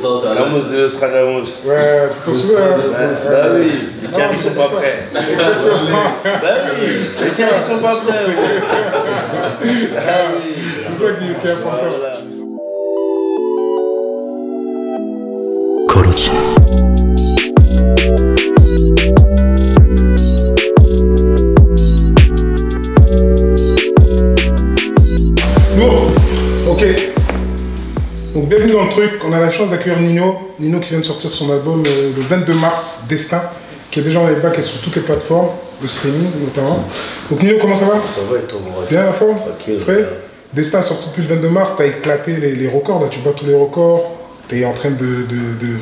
La mousse de Nostradamus. Ouais, tu t'en souviens? Bah oui, les tiens ils sont pas prêts. Exactement. Bah oui, les tiens ils sont pas prêts. C'est ça qui est important. Bon, ok. Donc bienvenue dans le truc, on a la chance d'accueillir Nino qui vient de sortir son album le 22 mars, Destin, qui est déjà en back et sur toutes les plateformes de streaming notamment. Donc Nino, comment ça va? Ça va et toi, mon rêve? Bien la forme? Ok, frais. Destin est sorti depuis le 22 mars, t'as éclaté les records, là tu bats tous les records, t'es en train de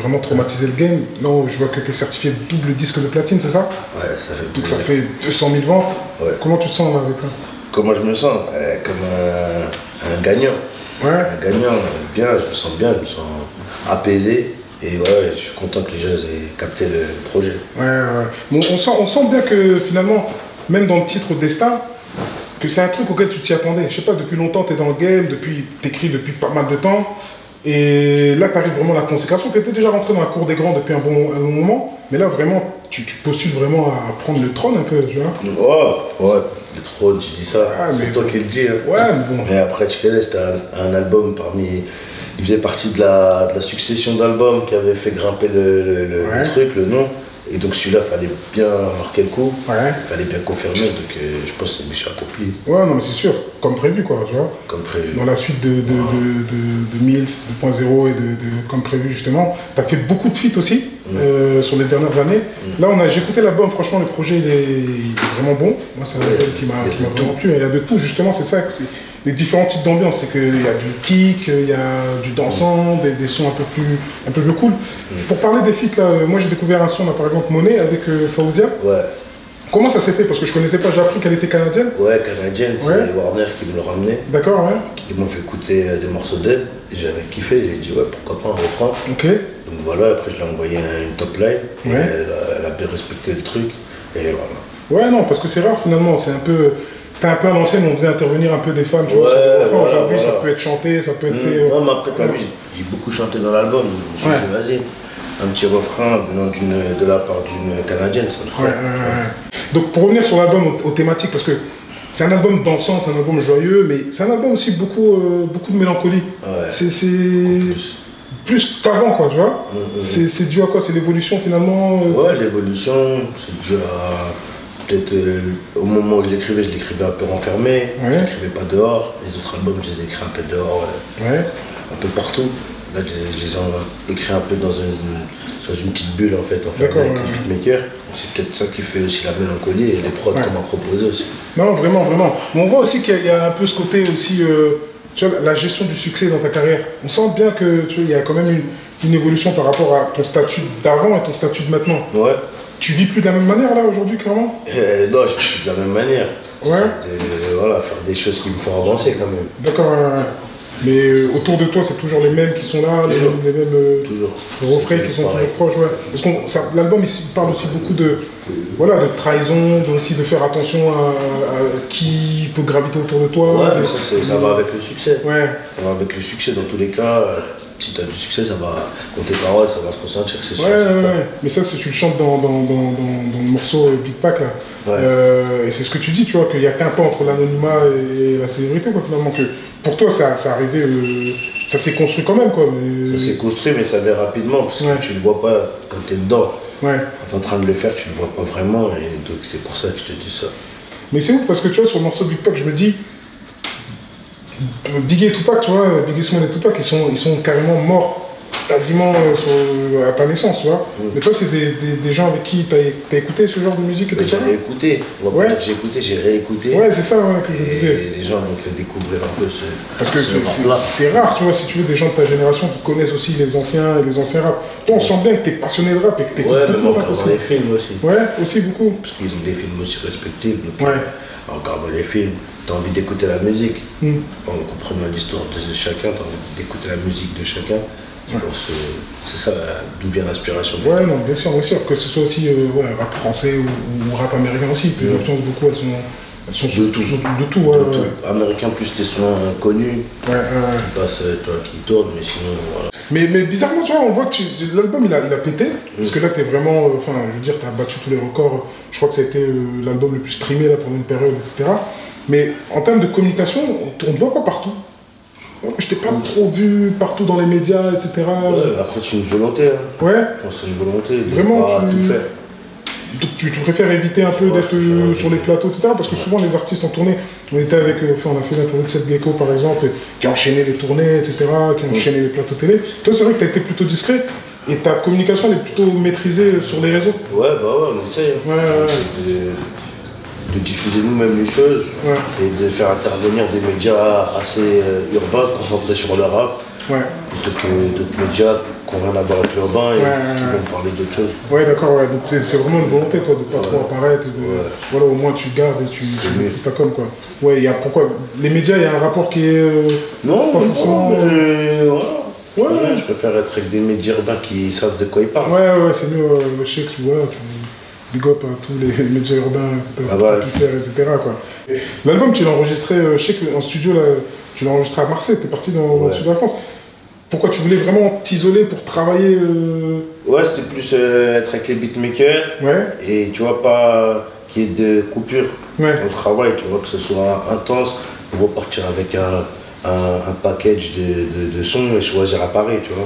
vraiment traumatiser le game. Non, je vois que t'es certifié double disque de platine, c'est ça? Ouais, ça fait. Donc ça fait 200 000 ventes. Ouais. Comment tu te sens avec ça? Comment je me sens? Comme un gagnant. Ouais. Un gagnant, bien, je me sens bien, je me sens apaisé. Et ouais, je suis content que les gens aient capté le projet. Ouais. Bon, on sent bien que finalement, même dans le titre Destin, que c'est un truc auquel tu t'y attendais. Je sais pas, depuis longtemps, tu es dans le game, t'écris depuis pas mal de temps. Et là, tu arrives vraiment à la consécration. Tu étais déjà rentré dans la cour des grands depuis un bon moment. Mais là, vraiment, tu postules vraiment à prendre le trône un peu, tu vois. Ouais, le trône, tu dis ça. C'est toi qui le dis. Hein. Ouais, mais bon. Mais après, tu connais, c'était un album parmi. Il faisait partie de la succession d'albums qui avait fait grimper le truc, le nom. Et donc celui-là, il fallait bien marquer le coup, il fallait bien confirmer, donc je pense que c'est mission accomplie. Ouais, non mais c'est sûr, comme prévu quoi, tu vois. Comme prévu. Dans la suite de Mills 2.0 et comme prévu justement, tu as fait beaucoup de feats aussi sur les dernières années. Là, j'ai écouté l'album, franchement le projet il est vraiment bon. Moi c'est un album qui m'a vraiment plu, il y a de tout justement, c'est ça que c'est. Les différents types d'ambiance, c'est qu'il y a du kick, il y a du dansant, des sons un peu plus cool. Pour parler des feats, là, moi j'ai découvert un son, là, par exemple Monet avec Fawzia. Ouais. Comment ça s'est fait? Parce que je connaissais pas, j'ai appris qu'elle était canadienne. Ouais, canadienne, c'est Warner qui me l'a ramené. D'accord, ouais. Qui m'ont fait écouter des morceaux d'elle, j'avais kiffé, j'ai dit ouais, pourquoi pas un refrain. Ok. Donc voilà, après je l'ai envoyé une top line, et elle a bien respecté le truc, et voilà. Ouais, non, parce que c'est rare finalement, c'était un peu à l'ancienne, on faisait intervenir un peu des femmes, tu vois. Aujourd'hui, ça peut être chanté, ça peut être fait. Non, mais après, t'as vu, j'ai beaucoup chanté dans l'album. Je me suis dit, vas-y, un petit refrain venant de la part d'une Canadienne, ça le ferait. Donc, pour revenir sur l'album, aux thématiques, parce que c'est un album dansant, c'est un album joyeux, mais c'est un album aussi beaucoup de mélancolie. Ouais. C'est plus qu'avant, quoi, tu vois. C'est dû à quoi? C'est l'évolution finalement Ouais, l'évolution, c'est dû à. Peut-être au moment où je l'écrivais un peu renfermé, je l'écrivais pas dehors. Les autres albums, je les ai écrits un peu dehors, un peu partout. Là, je les ai écrits un peu dans une petite bulle en fait, avec les beatmakers. C'est peut-être ça qui fait aussi la mélancolie et les prods qu'on m'a proposé aussi. Non, vraiment. Mais on voit aussi qu'il y a un peu ce côté aussi, tu vois, la gestion du succès dans ta carrière. On sent bien que tu vois, il y a quand même une évolution par rapport à ton statut d'avant et ton statut de maintenant. Ouais. Tu vis plus de la même manière là aujourd'hui, clairement? Non, je vis plus de la même manière. Ouais. Voilà, faire des choses qui me font avancer quand même. D'accord. Mais autour de toi, c'est toujours les mêmes qui sont là, les mêmes refrains qui sont toujours proches. Ouais. Parce que l'album il parle aussi beaucoup de trahison, aussi de faire attention à qui peut graviter autour de toi. Ouais, ça va avec le succès. Ouais. Ça va avec le succès dans tous les cas. Si tu as du succès, ça va, dans tes paroles, ça va se ressentir, c'est sûr. Ouais. Mais ça, tu le chantes dans le morceau Big Pack, là. Ouais. Et c'est ce que tu dis, tu vois, qu'il n'y a qu'un pas entre l'anonymat et la célébrité, quoi, finalement. Que pour toi, ça arrivé, ça s'est construit quand même, quoi. Mais... Ça s'est construit, mais ça vient rapidement, parce que tu ne le vois pas quand tu es dedans. Ouais. Quand tu es en train de le faire, tu ne le vois pas vraiment, et donc c'est pour ça que je te dis ça. Mais c'est ouf, parce que tu vois, sur le morceau Big Pack, je me dis, Biggie et Tupac, tu vois, Biggie Smalls et Tupac, ils sont carrément morts quasiment à ta naissance, tu vois. Mais toi, c'est des gens avec qui t'as écouté ce genre de musique, etc. J'ai écouté, j'ai écouté, j'ai réécouté. Ouais, c'est ça que je disais. Et les gens m'ont fait découvrir un peu ce. Parce que c'est rare, tu vois, si tu veux, des gens de ta génération qui connaissent aussi les anciens rap. Toi, on sent bien que t'es passionné de rap et que t'écoutes beaucoup de rap aussi. Les films aussi. Ouais, aussi beaucoup. Parce qu'ils ont des films aussi respectifs. Donc, en regardant les films, t'as envie d'écouter la musique. En comprenant l'histoire de chacun, t'as envie d'écouter la musique de chacun. C'est ça d'où vient l'inspiration. Ouais, non, bien sûr. Que ce soit aussi rap français ou rap américain aussi. Tes influences, beaucoup, elles sont de tout. Américain plus des sons connus. Qui passent, qui tournent, mais sinon, voilà. Mais bizarrement, tu vois, on voit que l'album il a pété, parce que là t'es vraiment, enfin je veux dire, t'as battu tous les records, je crois que ça a été l'album le plus streamé là pendant une période, etc. Mais en termes de communication, on te voit pas partout. Je t'ai pas trop vu partout dans les médias, etc. Ouais, après c'est une volonté. Hein. Ouais. Enfin, c'est une volonté de vraiment, pas tout faire. Donc tu préfères éviter un peu d'être sur les plateaux, etc. Parce que souvent les artistes en tournée, on était avec, on a fait l'interview de Seth Gecko par exemple, qui a enchaîné les tournées, etc., qui a enchaîné les plateaux télé. Toi c'est vrai que tu as été plutôt discret et ta communication elle est plutôt maîtrisée sur les réseaux. Ouais, bah ouais, on essaye. De diffuser nous-mêmes les choses et de faire intervenir des médias assez urbains, concentrés sur le rap, plutôt que d'autres médias qui n'ont rien à voir avec l'urbain et qui vont parler d'autres choses. Ouais, d'accord, ouais. Donc c'est vraiment une volonté, toi, de ne pas trop apparaître. Voilà, au moins tu gardes et tu maîtrises ta com, quoi. Ouais, il y a pourquoi les médias, il y a un rapport qui est. Non, pas forcément. Ouais. Je préfère être avec des médias urbains qui savent de quoi ils parlent. Ouais, c'est mieux. Je sais que tu vois, tu big up à tous les médias urbains, etc. L'album, tu l'as enregistré, je sais qu'en studio, là, tu l'as enregistré à Marseille, tu es parti dans le sud de la France. Pourquoi tu voulais vraiment t'isoler pour travailler Ouais, c'était plus être avec les beatmakers et tu vois, pas qu'il y ait de coupure dans le travail, tu vois, que ce soit intense pour repartir avec un package de sons et choisir à Paris, tu vois.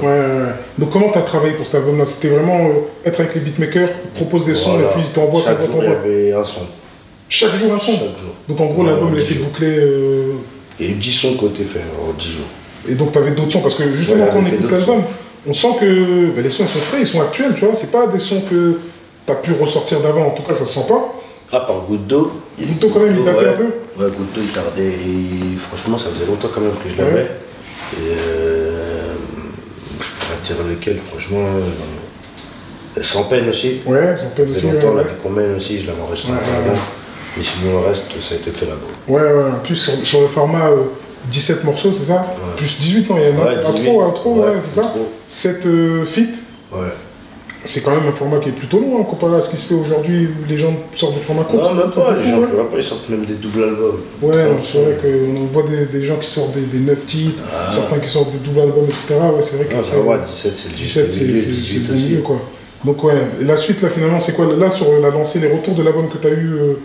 Donc comment tu as travaillé pour cet album-là? C'était vraiment être avec les beatmakers, propose des sons et puis ils t'envoient. Chaque jour, il y avait un son. Chaque jour un son? Chaque jour. Donc en gros, l'album il a été bouclé. Et 10 sons qui ont été faits en 10 jours. Et donc tu avais d'autres sons, parce que justement quand on écoute l'album, on sent que les sons ils sont frais, ils sont actuels, tu vois. C'est pas des sons que tu as pu ressortir d'avant, en tout cas ça se sent pas. Ah, par Goutte d'eau. Goutte d'eau quand même, il datait un peu. Ouais, Goutte d'eau il tardait, et franchement ça faisait longtemps quand même que je l'avais. Et je vais te dire lequel, franchement, Sans peine aussi. Ouais, Sans peine aussi. Longtemps, la vie qu'on mène aussi, je l'avais enregistré avant. Et sinon le reste, ça a été fait là-bas. Ouais, en plus sur le format 17 morceaux, c'est ça? Plus 18, non, il y a un outro, c'est ça? 7 feats. Ouais. C'est quand même un format qui est plutôt long, comparé à ce qui se fait aujourd'hui où les gens sortent des formats courts. Non, même pas, les gens, je vois pas, ils sortent même des doubles albums. Ouais, c'est vrai qu'on voit des gens qui sortent des 9 titres, certains qui sortent des doubles albums, etc. Ouais, c'est vrai que. Non, ça va, 17, c'est le 17, c'est le milieu, quoi. Donc, ouais, et la suite, là, finalement, c'est quoi? Là, sur la lancée, les retours de l'album que tu as eu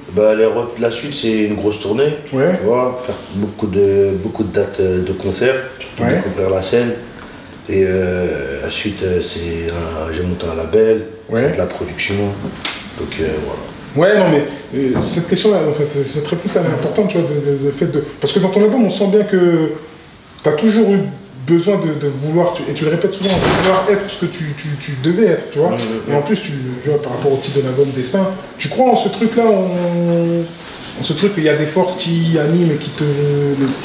la suite, c'est une grosse tournée. Tu vois, faire beaucoup de dates de concerts, découvrir la scène. Et la suite, j'ai monté un label, de la production, donc voilà. Ouais, non, mais cette question-là, en fait, cette réponse-là, elle est importante, tu vois, de fait de... Parce que dans ton album, on sent bien que tu as toujours eu besoin de vouloir, et tu le répètes souvent, de vouloir être ce que tu devais être, tu vois. Et en plus, tu vois, par rapport au titre de l'album Destin, tu crois en ce truc-là, en ce truc, il y a des forces qui animent et qui te...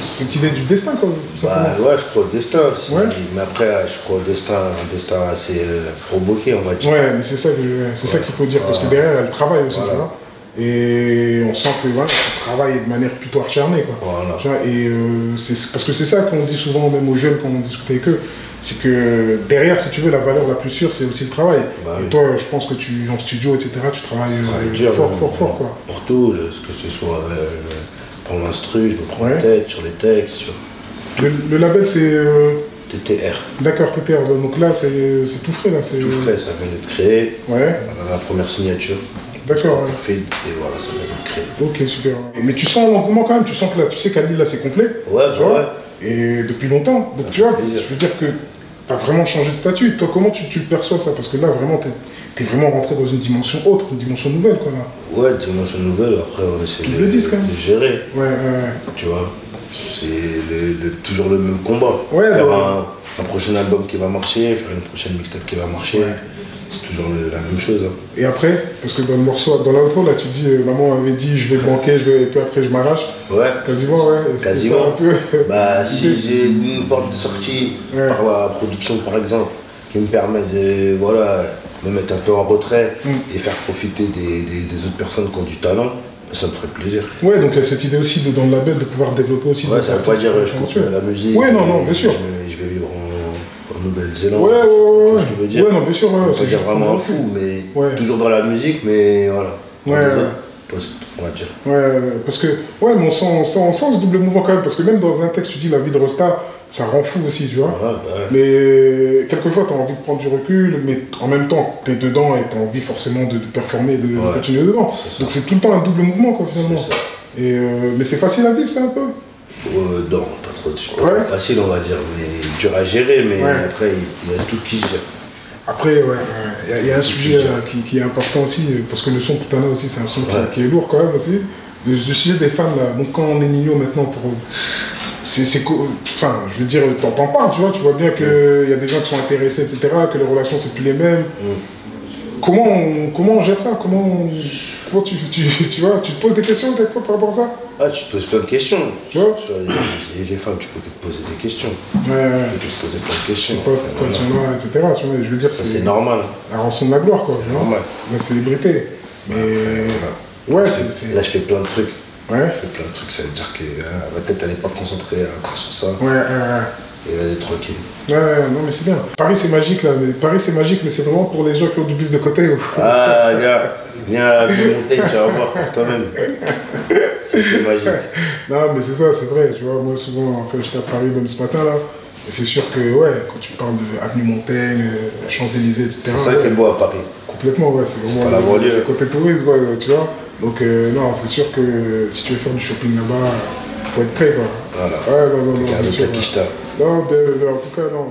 cette idée du destin, quoi. Ouais, je crois au destin aussi. Mais après, je crois au destin, un destin assez provoqué, on va dire. Ouais, mais c'est ça qu'il faut dire, parce que derrière, elle travaille aussi, tu vois. Et on sent que tu travailles de manière plutôt acharnée, quoi. Tu vois, et parce que c'est ça qu'on dit souvent, même aux jeunes, quand on discute avec eux, c'est que derrière, si tu veux, la valeur la plus sûre, c'est aussi le travail. Et toi, je pense que en studio, etc., tu travailles dur, fort, quoi. Pour tout, que ce soit prendre l'instru, je me prends la tête sur les textes. Le label, c'est... TTR. D'accord, TTR. Donc là, c'est tout frais, là. Tout frais, ça vient d'être créé. La première signature. D'accord. Parfait, et voilà, ça vient d'être créé. Ok, super. Mais tu sens l'engouement quand même, tu sens que là, tu sais qu'à Lille, là, c'est complet. Ouais. Et depuis longtemps. Donc tu vois, je veux dire que tu as vraiment changé de statut. Toi, comment tu le perçois ça? Parce que là, vraiment, tu es vraiment rentré dans une dimension autre, une dimension nouvelle, quoi, là. Ouais, dimension nouvelle, après, on essaie de gérer. Tu vois, c'est toujours le même combat. Faire un prochain album qui va marcher, faire une prochaine mixtape qui va marcher. C'est toujours la même chose. Et après, parce que dans le morceau, dans l'intro, là, tu dis, maman avait dit, je vais banquer, et puis après, je m'arrache. Ouais. Quasiment, ouais. Quasiment. Un peu... si j'ai une porte de sortie par la production, par exemple, qui me permet de, me mettre un peu en retrait et faire profiter des autres personnes qui ont du talent, ça me ferait plaisir. Ouais, donc il y a cette idée aussi, dans le label, de pouvoir développer aussi... Ouais, ça veut pas dire, je continue la musique. Ouais, non, bien sûr. Je vais vivre en Nouvelle-Zélande. Ouais. Ce que je veux dire. Ouais, non, bien sûr. C'est dire vraiment un fou, mais toujours dans la musique, mais voilà. Postes, on va dire. Ouais, parce que, mais on sent ce double mouvement quand même, parce que même dans un texte, tu dis la vie de Rosta, ça rend fou aussi, tu vois. Ah, bah ouais. Mais quelquefois, tu as envie de prendre du recul, mais en même temps, tu es dedans et tu as envie forcément de performer, de continuer dedans. Donc c'est tout le temps un double mouvement, quoi, finalement. Et, mais c'est facile à vivre, ça, un peu? Non, pas trop facile, on va dire, mais dur à gérer, mais après, il y a tout qui gère. Après, il y a un sujet qui est important aussi, parce que le son Putana aussi, c'est un son qui est lourd quand même aussi. Le sujet des femmes, là, bon, quand on est Nino maintenant, enfin, je veux dire, t'en parles, tu vois bien qu'il y a des gens qui sont intéressés, etc., que les relations, c'est plus les mêmes. Comment on gère ça? Comment tu vois, tu te poses des questions quelquefois par rapport à ça? Ah, tu te poses plein de questions. Tu vois? Sur les femmes, tu peux te poser des questions. Tu peux te poser plein de questions. C'est pas pourquoi elles sont là, etc. Tu vois, je veux dire, c'est normal. La rançon de la gloire, quoi. C'est normal. La célébrité. Mais. Là, je fais plein de trucs. Je fais plein de trucs, ça veut dire que ma tête, elle n'est pas concentrée encore sur ça. Et elle est tranquille. Non mais c'est bien. Paris c'est magique là, mais Paris c'est magique, mais c'est vraiment pour les gens qui ont du bif de côté. Ah, gars, viens à la montagne, tu vas voir pour toi-même. C'est magique. Non mais c'est ça, c'est vrai, tu vois, moi souvent, enfin j'étais à Paris même ce matin là, et c'est sûr que quand tu parles de Avenue Montaigne, Champs-Élysées, etc. C'est ça qui est beau à Paris. Complètement, c'est vraiment pas la banlieue. le côté tourisme, tu vois. Donc non, c'est sûr que si tu veux faire du shopping là-bas, faut être prêt quoi. Voilà. Non, c'est sûr. Kishta. Non, en tout cas, non.